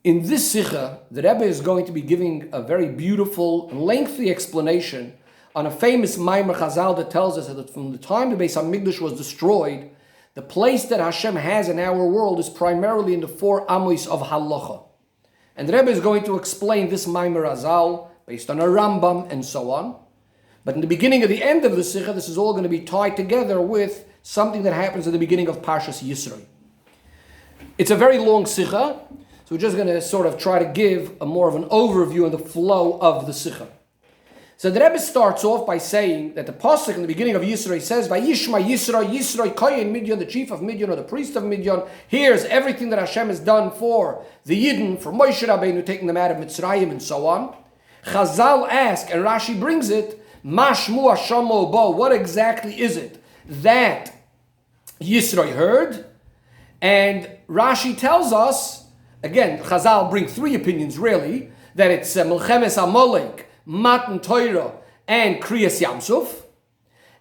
In this Sikha, the Rebbe is going to be giving a very beautiful and lengthy explanation on a famous Maimer Chazal that tells us that from the time the Beis HaMikdash was destroyed, the place that Hashem has in our world is primarily in the four Amos of Halacha. And the Rebbe is going to explain this Maimer Chazal based on a Rambam and so on. But in the beginning of the end of the Sikha, this is all going to be tied together with something that happens at the beginning of Parshas Yisro. It's a very long Sikha, so we're just going to sort of try to give a more of an overview of the flow of the Sikha. So the Rebbe starts off by saying that the pasuk in the beginning of Yisro says, "Vayishma Yisro, Yisro Kohen Midyan, the chief of Midyan or the priest of Midyan, hears everything that Hashem has done for the Yidden, for Moshe Rabbeinu taking them out of Mitzrayim and so on." Chazal ask, and Rashi brings it, "Mashmu Hashamo Bo." What exactly is it that Yisro heard? And Rashi tells us. Again, Chazal bring three opinions really, that it's Melchemes Amalek, Matan Torah, and Kriyas Yamsuf.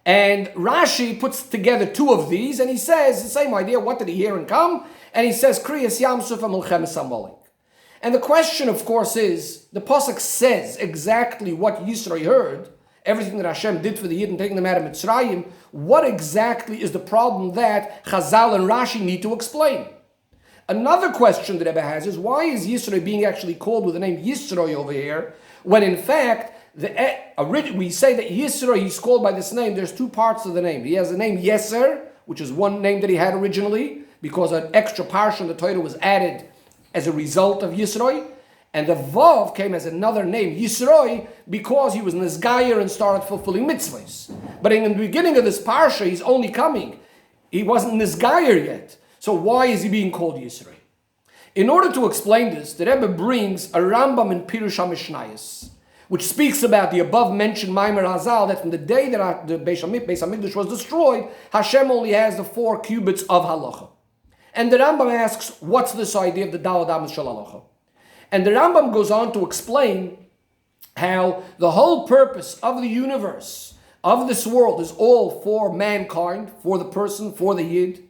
And Rashi puts together two of these, and he says the same idea, what did he hear and come? And he says Kriyas Yamsuf and Melchemes Amalek. And the question, of course, is, the Pasuk says exactly what Yisro heard, everything that Hashem did for the Yidden, taking them out of Mitzrayim. What exactly is the problem that Chazal and Rashi need to explain? Another question that Rebbe has is, why is Yisro being actually called with the name Yisro over here, when in fact, we say that Yisro, he's called by this name, there's two parts of the name. He has the name Yeser, which is one name that he had originally, because an extra parsha in the Torah was added as a result of Yisro, and the Vav came as another name, Yisro, because he was Nizgayer and started fulfilling mitzvahs. But in the beginning of this parsha, he's only coming. He wasn't Nizgayer yet. So why is he being called Yisro? In order to explain this, the Rebbe brings a Rambam in Pirush HaMishnayos, which speaks about the above-mentioned Maimer Chazal, that from the day that the Beis HaMikdash was destroyed, Hashem only has the 4 cubits of Halacha. And the Rambam asks, what's this idea of the Daled Amos Shel Halacha? And the Rambam goes on to explain how the whole purpose of the universe, of this world, is all for mankind, for the person, for the Yid.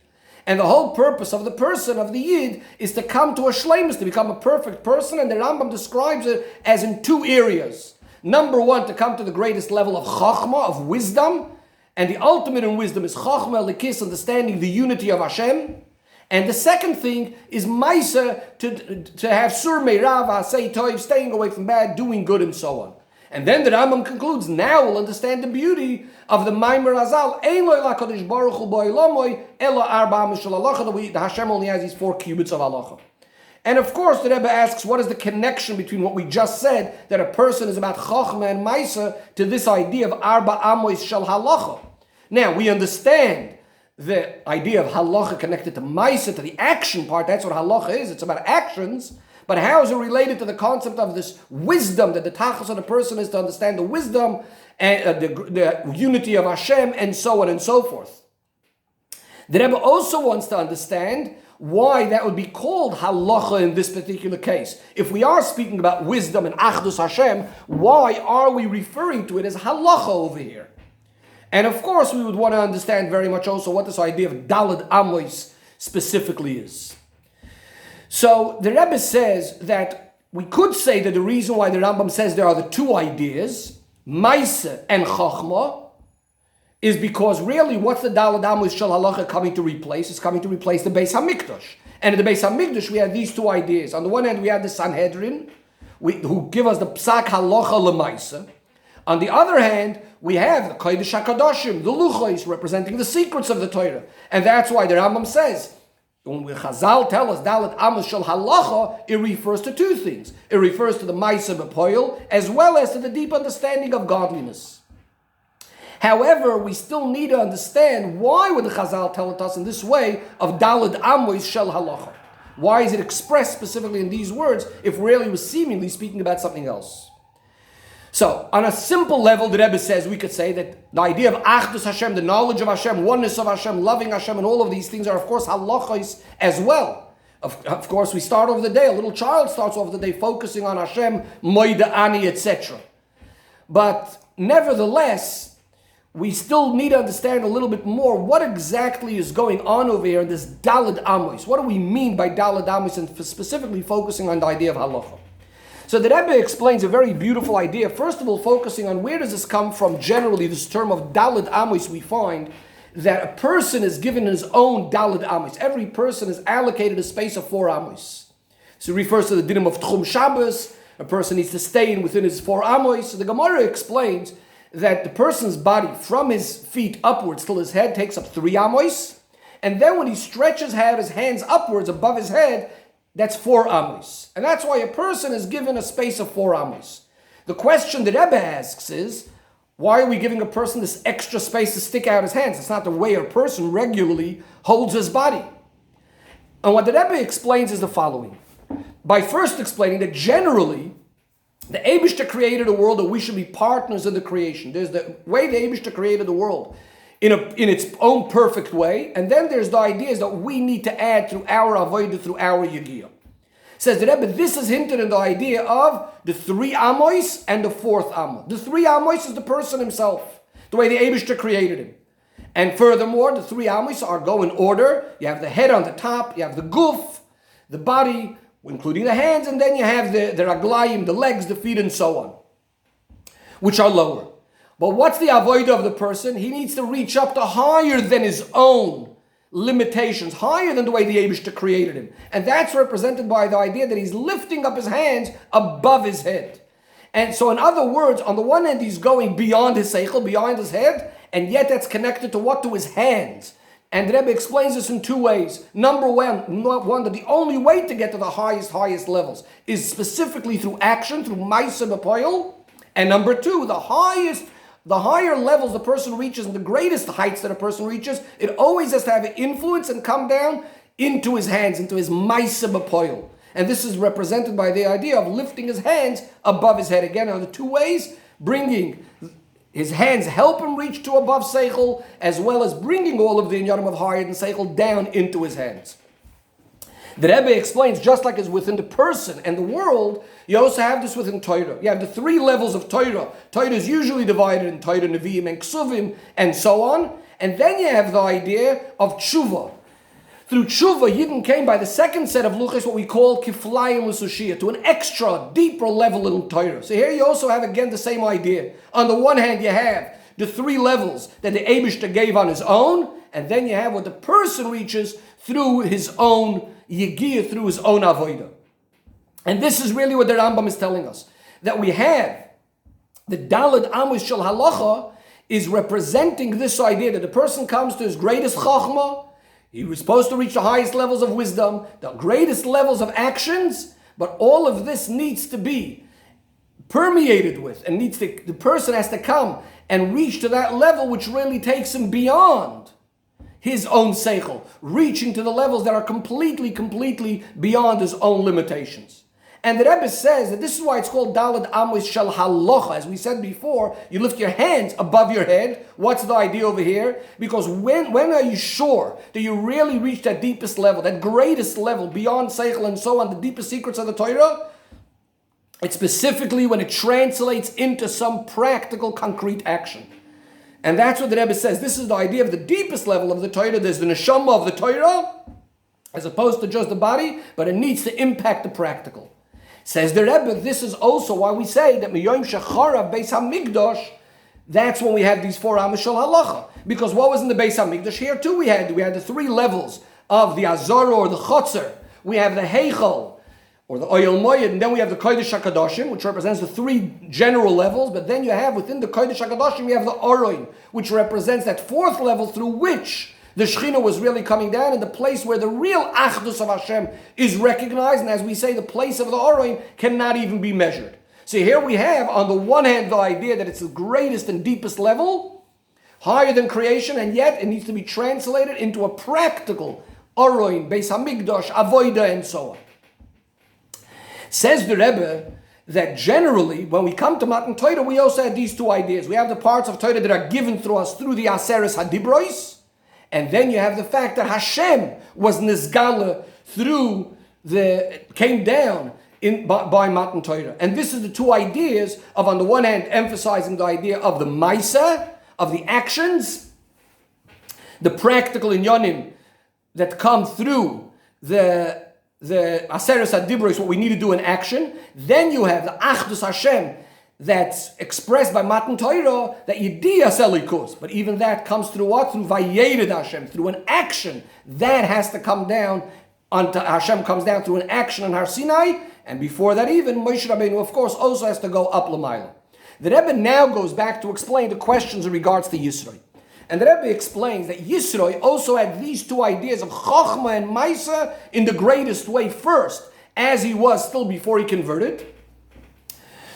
And the whole purpose of the person, of the Yid, is to come to a shleimus, to become a perfect person. And the Rambam describes it as in 2 areas. Number 1, to come to the greatest level of chachma, of wisdom. And the ultimate in wisdom is chachma, likis, understanding the unity of Hashem. And the second thing is maisa, to have sur meirav, say toiv, staying away from bad, doing good, and so on. And then the Rambam concludes, now we'll understand the beauty of the Maimer Chazal. The Hashem only has these 4 cubits of halacha. And of course, the Rebbe asks, what is the connection between what we just said, that a person is about chachma and maisa, to this idea of arba amos shel halacha? Now, we understand the idea of halacha connected to maisa, to the action part. That's what halacha is. It's about actions. But how is it related to the concept of this wisdom, that the tachas of the person is to understand the wisdom and the unity of Hashem, and so on and so forth? The Rebbe also wants to understand why that would be called halacha in this particular case. If we are speaking about wisdom and achdus Hashem, why are we referring to it as halacha over here? And of course, we would want to understand very much also what this idea of Daled Amos specifically is. So the Rebbe says that we could say that the reason why the Rambam says there are the 2 ideas, Maisa and Chachma, is because really what's the Daled Amos Shel Halacha coming to replace? It's coming to replace the Beis HaMikdash. And in the Beis HaMikdash we have these 2 ideas. On the one hand we have the Sanhedrin, who give us the Psak Halacha L'Maisa. On the other hand, we have the Kodesh HaKadoshim, the Luchos, representing the secrets of the Torah. And that's why the Rambam says, when Chazal tell us Dalet Amos Shel Halacha, it refers to 2 things. It refers to the Maisa B'Poil, as well as to the deep understanding of godliness. However, we still need to understand, why would the Chazal tell it us in this way of Dalet Amos Shel Halacha? Why is it expressed specifically in these words, if really was seemingly speaking about something else? So, on a simple level, the Rebbe says, we could say that the idea of Achdus Hashem, the knowledge of Hashem, oneness of Hashem, loving Hashem, and all of these things are, of course, halachos as well. Of course, we start over the day, a little child starts over the day focusing on Hashem, moida ani, etc. But nevertheless, we still need to understand a little bit more what exactly is going on over here in this Daled Amos. What do we mean by Daled Amos, and specifically focusing on the idea of halacha? So the Rebbe explains a very beautiful idea. First of all, focusing on where does this come from generally, this term of Daled Amos. We find that a person is given his own Daled Amos. Every person is allocated a space of 4 Amos. So it refers to the dinim of Tchum Shabbos. A person needs to stay within his 4 Amos. So the Gemara explains that the person's body, from his feet upwards till his head, takes up 3 Amos. And then when he stretches out his hands upwards above his head, that's 4 Amos. And that's why a person is given a space of 4 Amos. The question that Rebbe asks is, why are we giving a person this extra space to stick out his hands? It's not the way a person regularly holds his body. And what the Rebbe explains is the following. By first explaining that generally, the Eibishter created a world that we should be partners in the creation. There's the way the Eibishter created the world in its own perfect way, and then there's the ideas that we need to add through our avodah, through our yagiyah. Says the Rebbe, this is hinted in the idea of the 3 Amos and the 4th Amos. The 3 Amos is the person himself, the way the Eibishter created him. And furthermore, the 3 Amos go in order. You have the head on the top, you have the guf, the body, including the hands, and then you have the raglayim, the legs, the feet, and so on, which are lower. But what's the avodah of the person? He needs to reach up to higher than his own limitations, higher than the way the Eibishter created him. And that's represented by the idea that he's lifting up his hands above his head. And so in other words, on the one hand, he's going beyond his seichel, beyond his head, and yet that's connected to what? To his hands. And the Rebbe explains this in 2 ways. Number one, that the only way to get to the highest levels is specifically through action, through ma'aseh b'poel. And number 2, the higher levels the person reaches and the greatest heights that a person reaches, it always has to have an influence and come down into his hands, into his ma'aseh b'poel. And this is represented by the idea of lifting his hands above his head. Again, on the 2 ways, bringing his hands help him reach to above seichel, as well as bringing all of the inyanim of higher than seichel down into his hands. The Rebbe explains, just like as within the person and the world, you also have this within Torah. You have the 3 levels of Torah. Torah is usually divided in Torah, Nevi'im, and Ksuvim, and so on. And then you have the idea of tshuva. Through tshuva, Yidden came by the second set of luchos, what we call kiflayim l'sushiyah, to an extra, deeper level in Torah. So here you also have again the same idea. On the one hand, you have the 3 levels that the Eibishter gave on his own, and then you have what the person reaches through his own yigiyah, through his own avodah. And this is really what the Rambam is telling us. That we have the Daled Amos Shel Halacha is representing this idea that the person comes to his greatest chachma. He was supposed to reach the highest levels of wisdom, the greatest levels of actions, but all of this needs to be permeated with, and the person has to come and reach to that level which really takes him beyond his own seichel, reaching to the levels that are completely beyond his own limitations. And the Rebbe says that this is why it's called Daled Amos Shel Halacha. As we said before, you lift your hands above your head. What's the idea over here? Because when are you sure that you really reach that deepest level, that greatest level, beyond seichel and so on, the deepest secrets of the Torah? It's specifically when it translates into some practical, concrete action. And that's what the Rebbe says. This is the idea of the deepest level of the Torah. There's the neshama of the Torah, as opposed to just the body, but it needs to impact the practical. Says the Rebbe, this is also why we say that Miyom Shecharav Beis HaMikdash, that's when we have these 4 Amos Shel Halacha. Because what was in the Beis HaMikdash? Here too we had the 3 levels of the Azara or the Chotzer. We have the Heichal, or the Oyel Moyed, and then we have the Kodesh HaKadoshim, which represents the 3 general levels, but then you have within the Kodesh HaKadoshim, we have the Oroin, which represents that 4th level through which the Shekhinah was really coming down, in the place where the real Achdus of Hashem is recognized, and as we say, the place of the Oroin cannot even be measured. So here we have, on the one hand, the idea that it's the greatest and deepest level, higher than creation, and yet it needs to be translated into a practical Oroin, Beis HaMikdash, Avodah, and so on. Says the Rebbe that generally, when we come to Matan Torah, we also have these 2 ideas. We have the parts of Torah that are given through us through the Aseres HaDibros, and then you have the fact that Hashem was Nizgala came down by Matan Torah. And this is the 2 ideas of, on the one hand, emphasizing the idea of the Maisa, of the actions, the practical inyanim that come through the Aseres HaDibros, what we need to do in action. Then you have the Achdus Hashem that's expressed by Matan Torah, that Yediyas Elikus. But even that comes through what? Through Vayered Hashem, through an action. That has to come down, Hashem comes down through an action on Har Sinai, and before that even, Moshe Rabbeinu, of course, also has to go up L'mayla. The Rebbe now goes back to explain the questions in regards to Yisro. And the Rebbe explains that Yisro also had these two ideas of Chochmah and Maisa in the greatest way first, as he was still before he converted.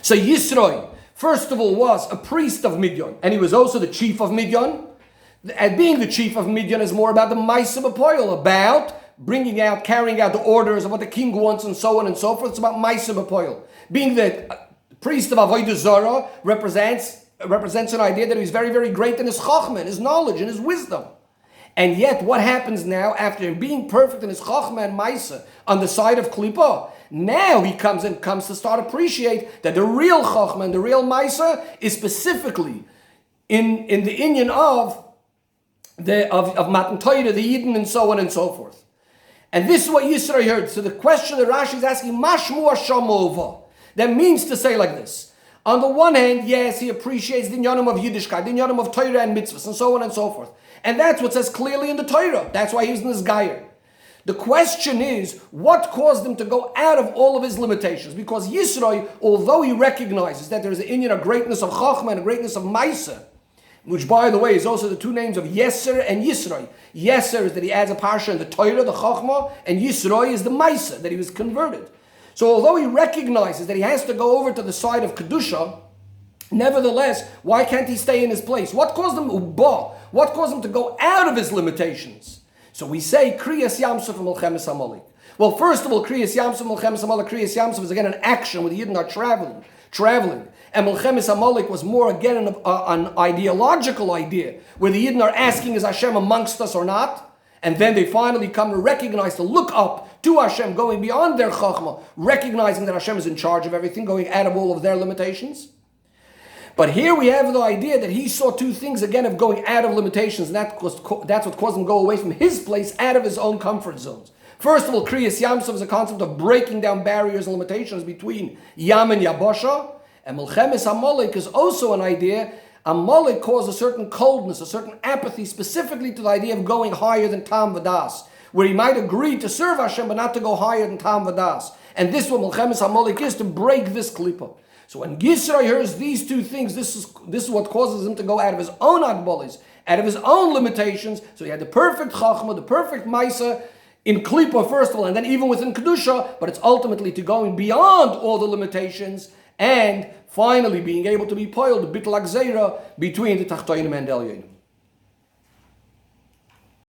So Yisro, first of all, was a priest of Midian, and he was also the chief of Midian. And being the chief of Midian is more about the Maisa B'Poyel, about carrying out the orders of what the king wants and so on and so forth. It's about Maisa B'Poyel. Being the priest of Avodah Zarah represents an idea that he's very, very great in his chokhmah, in his knowledge, in his wisdom. And yet, what happens now after him being perfect in his chokhmah and maisa on the side of klipa? Now he comes to start appreciate that the real chokhmah and the real maisa is specifically in the inyan of Matan Torah, the Yidden, and so on and so forth. And this is what Yisro heard. So the question that Rashi is asking, Mashmu Hashamova. That means to say like this. On the one hand, yes, he appreciates the inyanim of Yiddishkeit, the inyanim of Torah and mitzvahs, and so on and so forth. And that's what says clearly in the Torah. That's why he's in this Gayer. The question is, what caused him to go out of all of his limitations? Because Yisro, although he recognizes that there is an inyan of greatness of Chachma and a greatness of Maisa, which, by the way, is also the two names of Yeser and Yisro. Yeser is that he adds a parsha in the Torah, the Chachma, and Yisro is the Maisa, that he was converted. So although he recognizes that he has to go over to the side of Kedusha, nevertheless, why can't he stay in his place? What caused him What caused him to go out of his limitations? So we say, Kriyas Yamsuf and Melchemes HaMolik. Well, first of all, Kriyas Yamsuf, Melchemes HaMolik, Kriyas Yamsuf is again an action where the Yidden are traveling. And Melchemes HaMolik was more again an ideological idea, where the Yidden are asking, is Hashem amongst us or not? And then they finally come to recognize, to look up to Hashem, going beyond their chachma, recognizing that Hashem is in charge of everything, going out of all of their limitations. But here we have the idea that he saw two things again of going out of limitations, and that's what caused him to go away from his place, out of his own comfort zones. First of all, Kriyas Yamsuf is a concept of breaking down barriers and limitations between Yam and Yabosha, and Melchemes HaMolik is also an idea. Amalek caused a certain coldness, a certain apathy, specifically to the idea of going higher than Tam Vadas, where he might agree to serve Hashem, but not to go higher than Tam Vadas. And this is what Melchemes HaMolik is, to break this klipa. So when Yisro hears these two things, this is what causes him to go out of his own agbolis, out of his own limitations. So he had the perfect chachma, the perfect maisa in klipa first of all, and then even within kedusha. But it's ultimately to going beyond all the limitations and finally being able to be poiled, the bittul agzeira between the tachtoinim and Mendel.